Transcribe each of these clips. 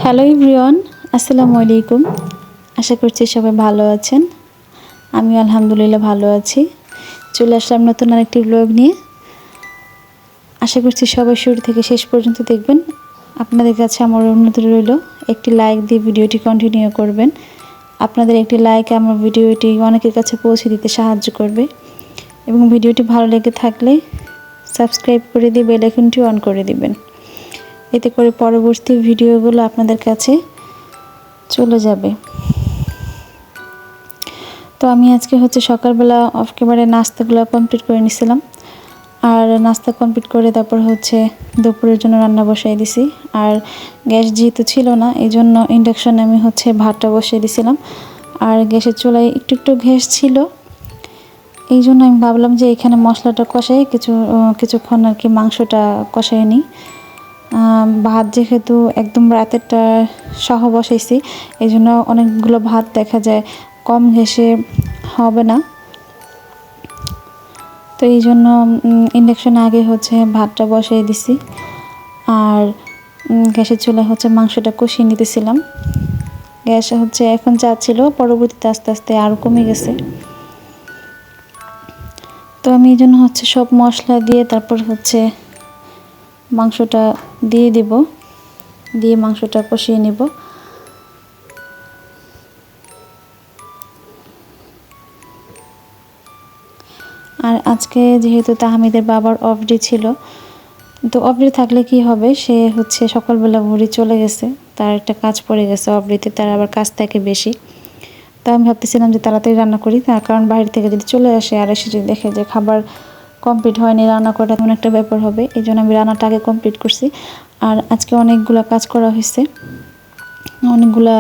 Hello everyone, আসসালামু আলাইকুম। আশা করছি সবাই ভালো আছেন। আমি আলহামদুলিল্লাহ ভালো আছি। চলে আসলাম নতুন আরেকটি ব্লগ নিয়ে। আশা করছি সবাই শুরু থেকে শেষ পর্যন্ত দেখবেন। আপনাদের কাছে আমার অনুরোধ রইল, একটি লাইক দিয়ে ভিডিওটি কন্টিনিউ করবেন। আপনাদের একটি লাইক আমার ভিডিওটি অনেকের কাছে পৌঁছে দিতে সাহায্য করবে এবং ভিডিওটি ভালো লেগে থাকলে সাবস্ক্রাইব করে দিয়ে বেল আইকনটি অন করে দিবেন। এতে করে পরবর্তী ভিডিওগুলো আপনাদের কাছে চলে যাবে। তো আমি আজকে সকালবেলা একেবারে নাস্তাগুলো কমপ্লিট করে নিছিলাম, আর নাস্তা কমপ্লিট করে তারপর দুপুরের জন্য রান্না বসাই দিছি। আর গ্যাস যেহেতু ছিল না, এই জন্য ইন্ডাকশনে আমি ভাতটা বসিয়ে দিছিলাম। আর গ্যাসের চুলায় একটু একটু গ্যাস ছিল, এই জন্য আমি ভাবলাম যে এখানে মশলাটা কষাই কিছুক্ষণ আর কি মাংসটা কষাই নিই। ভাত যেহেতু একদম রাতেরটা সহ বসাইছি, এই জন্য অনেকগুলো ভাত দেখা যায় কম গ্যাসে হবে না। তো এই জন্য ইন্ডাকশনে আগে ভাতটা বসাই দিছি, আর গ্যাসের চুলায় মাংসটা কষিয়ে নিতেছিলাম। গ্যাস এখন যা ছিল, পরবর্তীতে আস্তে আস্তে আরও কমে গেছে। তো আমি এই জন্য সব মশলা দিয়ে তারপর মাংসটা দিয়ে দেব, দিয়ে মাংসটা কষিয়ে নেব। আর আজকে যেহেতু তাহমিদের বাবার অফ ডে ছিল, তো অফ ডে থাকলে কি হবে, সে সকালবেলা ভোরে চলে গেছে, তার একটা কাজ পড়ে গেছে। অফ ডেতে তার আবার কাজ থাকে বেশি। তো আমি ভাবতেছিলাম যে তাড়াতাড়ি রান্না করি, তার কারণ বাইরে থেকে যদি চলে আসে আর এসে যদি দেখে যে খাবার কমপ্লিট হয়নি, রান্না করাটা তেমন একটা ব্যাপার হবে। এই জন্য আমি রান্নাটা আগে কমপ্লিট করছি। আর আজকে অনেকগুলো কাজ করা হয়েছে, অনেকগুলা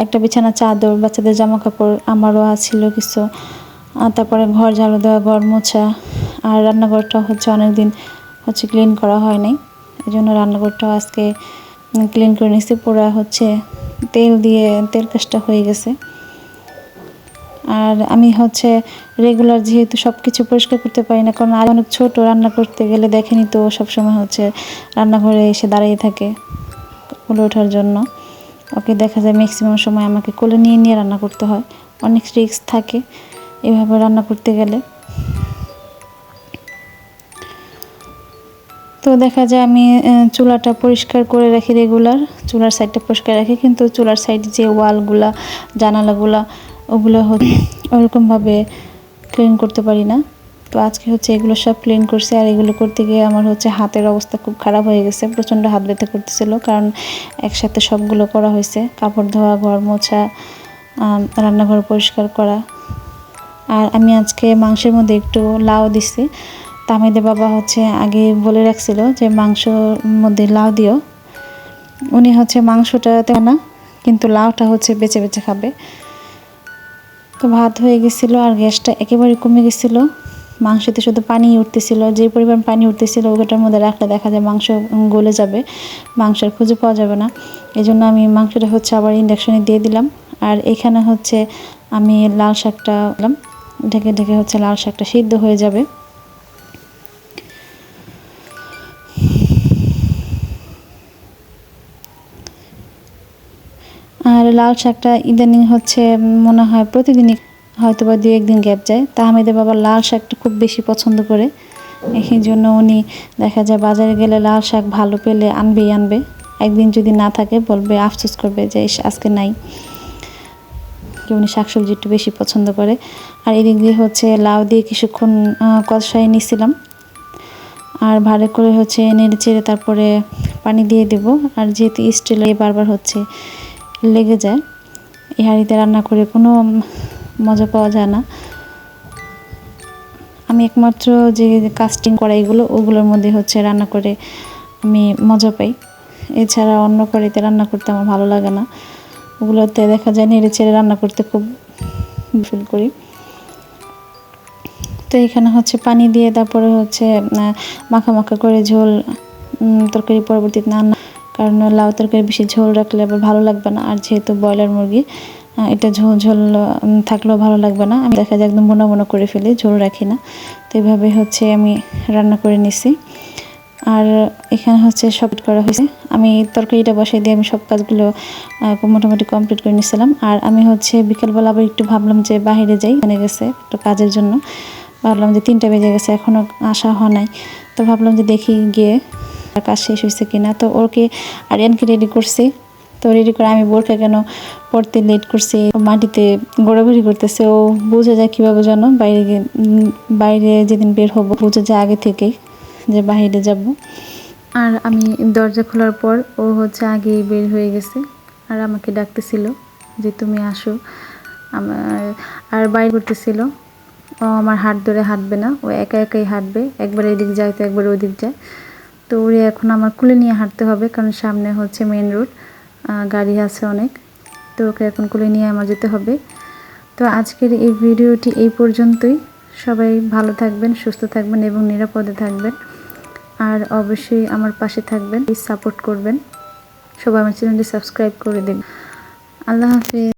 একটা বিছানা চাদর, বাচ্চাদের জামা কাপড় আমারও ছিল কিছু, তারপরে ঘর ঝাড়ু দেওয়া, ঘর মোছা। আর রান্নাঘরটা অনেকদিন ক্লিন করা হয় নাই, এই জন্য রান্নাঘরটাও আজকে ক্লিন করে নিচ্ছি। পুরো তেল দিয়ে তেল কাজটা হয়ে গেছে। আর আমি রেগুলার যেহেতু সব কিছু পরিষ্কার করতে পারি না, কারণ আর অনেক ছোট, রান্না করতে গেলে দেখেনি তো সবসময় রান্নাঘরে এসে দাঁড়িয়ে থাকে কোলে ওঠার জন্য। ওকে দেখা যায় ম্যাক্সিমাম সময় আমাকে কোলে নিয়ে নিয়ে রান্না করতে হয়, অনেক রিস্ক থাকে এভাবে রান্না করতে গেলে। তো দেখা যায় আমি চুলাটা পরিষ্কার করে রাখি, রেগুলার চুলার সাইডটা পরিষ্কার রাখি, কিন্তু চুলার সাইডে যে ওয়ালগুলা, জানালাগুলা, ওগুলো ওরকমভাবে ক্লিন করতে পারি না। তো আজকে এগুলো সব ক্লিন করছি। আর এগুলো করতে গিয়ে আমার হাতের অবস্থা খুব খারাপ হয়ে গেছে, প্রচণ্ড হাত ব্যথা করতেছিল, কারণ একসাথে সবগুলো করা হয়েছে। কাপড় ধোয়া, ঘর মোছা, রান্নাঘর পরিষ্কার করা। আর আমি আজকে মাংসের মধ্যে একটু লাউ দিছি। তাহমিদের বাবা আগে বলে রাখছিল যে মাংসর মধ্যে লাউ দিও। উনি মাংসটাতে না, কিন্তু লাউটা বেছে বেছে খাবে। তো ভাত হয়ে গেছিল, আর গ্যাসটা একেবারে কমে গেছিলো। মাংসতে শুধু পানি উঠতেছিল, যে পরিমাণ পানি উঠতেছিল ওটার মধ্যে রাখলে দেখা যায় মাংস গলে যাবে, মাংসের খুঁজে পাওয়া যাবে না। এই জন্য আমি মাংসটা আবার ইন্ডাকশনে দিয়ে দিলাম। আর এখানে আমি লাল শাকটা ঢেকে ঢেকে লাল শাকটা সিদ্ধ হয়ে যাবে। আর লাল শাকটা ইদানিং মনে হয় প্রতিদিনই হয়তো বা 2-1 দিন গ্যাপ যায়। তাহমিদের বাবা লাল শাকটা খুব বেশি পছন্দ করে, এই জন্য উনি দেখা যায় বাজারে গেলে লাল শাক ভালো পেলে আনবে। একদিন যদি না থাকে বলবে, আফসোস করবে যে আজকে নাই। উনি শাকসবজি একটু বেশি পছন্দ করে। আর এদিক দিয়ে লাউ দিয়ে কিছুক্ষণ কষাই নিছিলাম। আর ভালো করে নেড়ে চেড়ে তারপরে পানি দিয়ে দেব। আর যেহেতু স্টিলে বারবার লেগে যায়, এই হাঁড়িতে রান্না করে কোনো মজা পাওয়া যায় না। আমি একমাত্র যে কাস্টিং কড়াইগুলো, ওগুলোর মধ্যে রান্না করে আমি মজা পাই। এছাড়া অন্য কড়াইতে রান্না করতে আমার ভালো লাগে না। ওগুলোতে দেখা যায় নেড়ে চেড়ে রান্না করতে খুব ফিল করি। তো এখানে পানি দিয়ে তারপরে মাখা মাখা করে ঝোল তরকারি পরবর্তীতে না, কারণ লাউ তরকারি বেশি ঝোল রাখলে আবার ভালো লাগবে না। আর যেহেতু ব্রয়লার মুরগি, এটা ঝোল ঝোল থাকলেও ভালো লাগবে না। আমি দেখা যায় একদম বোনা বোনা করে ফেলি, ঝোল রাখি না। তো এইভাবে আমি রান্না করে নিছি। আর এখানে হচ্ছে সব করা হয়েছে। আমি তরকারিটা বসাই দিয়ে আমি সব কাজগুলো মোটামুটি কমপ্লিট করে নিয়েছিলাম। আর আমি হচ্ছে বিকেলবেলা আবার একটু ভাবলাম যে বাইরে যাই, এখানে গেছে একটু কাজের জন্য। ভাবলাম যে 3টা বেজে গেছে, এখনও আসা হয় নাই, তো ভাবলাম যে দেখি গিয়ে কাজ শেষ হয়েছে কিনা। তো ওকে আরিয়ানকে রেডি করছি। তো রেডি করে আমি বোরকা কেন পড়তে লেট করছি, মাটিতে ঘোরাঘুরি করতেছে। ও বুঝে যায় কীভাবে যেন বাইরে যেদিন বের হবো বুঝে যায় আগে থেকেই যে বাইরে যাব। আর আমি দরজা খোলার পর ও হচ্ছে আগেই বের হয়ে গেছে আর আমাকে ডাকতেছিল যে তুমি আসো। আর বাইরে করতেছিল। ও আমার হাত ধরে হাঁটবে না, ও একা একাই হাঁটবে, একবার এদিক যায় তো একবার ওদিক যায়। তো ওরে এখন আমার কুলে নিয়ে হাঁটতে হবে, কারণ সামনে হচ্ছে মেন রোড, গাড়ি আছে অনেক। তো ওকে এখন কুলে নিয়ে আমার যেতে হবে। তো আজকের এই ভিডিওটি এই পর্যন্তই। সবাই ভালো থাকবেন, সুস্থ থাকবেন এবং নিরাপদে থাকবেন। আর অবশ্যই আমার পাশে থাকবেন, সাপোর্ট করবেন। সবাই আমার চ্যানেলটি সাবস্ক্রাইব করে দিন। আল্লাহ হাফিজ।